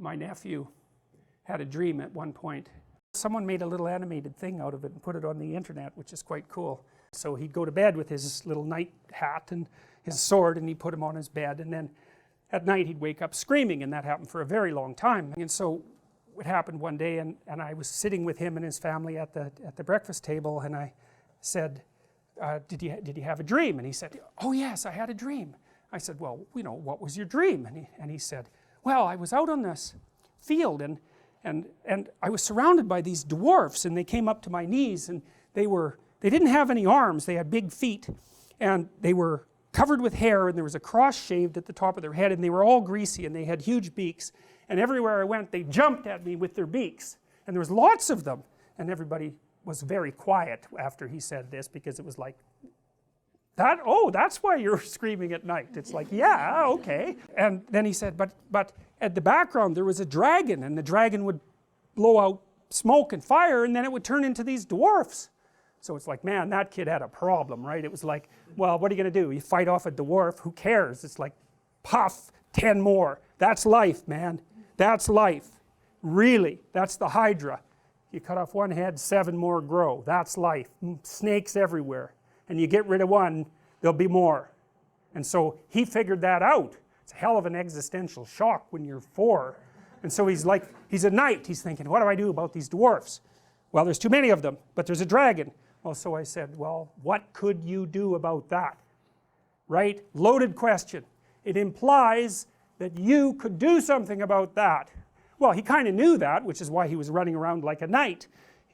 my nephew had a dream at one point. Someone made a little animated thing out of it and put it on the internet, which is quite cool. So he'd go to bed with his little night hat and his sword, and he'd put him on his bed, and then at night he'd wake up screaming, and that happened for a very long time. And so it happened one day, and I was sitting with him and his family at the breakfast table, and I said, did you have a dream? And he said, oh yes, I had a dream. I said, well, you know, what was your dream? And he said, well, I was out on this field, and I was surrounded by these dwarfs, and they came up to my knees, and they didn't have any arms, they had big feet, and they were covered with hair, and there was a cross shaved at the top of their head, and they were all greasy, and they had huge beaks, and everywhere I went they jumped at me with their beaks, and there was lots of them, and everybody was very quiet after he said this, because it was like, oh, that's why you're screaming at night. It's like, yeah, okay. And then he said, but at the background there was a dragon, and the dragon would blow out smoke and fire, and then it would turn into these dwarfs. So it's like, man, that kid had a problem, right? It was like, well, what are you going to do? You fight off a dwarf, who cares? It's like, puff, 10 more. That's life, man. That's life. Really, that's the Hydra. You cut off one head, 7 more grow. That's life. Snakes everywhere. And you get rid of one, there'll be more. And so he figured that out. It's a hell of an existential shock when you're 4. And so he's like, he's a knight, he's thinking, what do I do about these dwarfs? Well, there's too many of them, but there's a dragon. Well, so I said, well, what could you do about that? Right? Loaded question. It implies that you could do something about that. Well, he kind of knew that, which is why he was running around like a knight.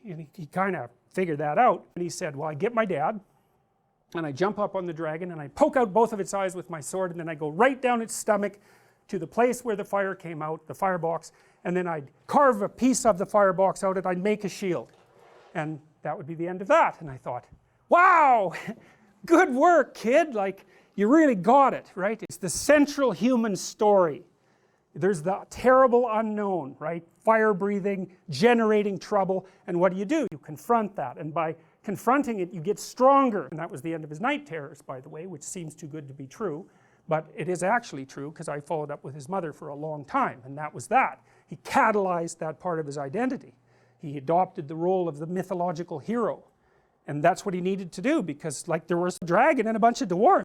He kind of figured that out. And he said, well, I get my dad, and I jump up on the dragon, and I poke out both of its eyes with my sword, and then I go right down its stomach to the place where the fire came out, the firebox, and then I'd carve a piece of the firebox out, and I'd make a shield. And that would be the end of that. And I thought, wow, good work, kid, like, you really got it, right? It's the central human story. There's the terrible unknown, right? Fire breathing, generating trouble, and what do? You confront that, and by confronting it you get stronger. And that was the end of his night terrors, by the way, which seems too good to be true, but it is actually true, because I followed up with his mother for a long time, and that was that. He catalyzed that part of his identity. He adopted the role of the mythological hero, and that's what he needed to do, because like there was a dragon and a bunch of dwarves.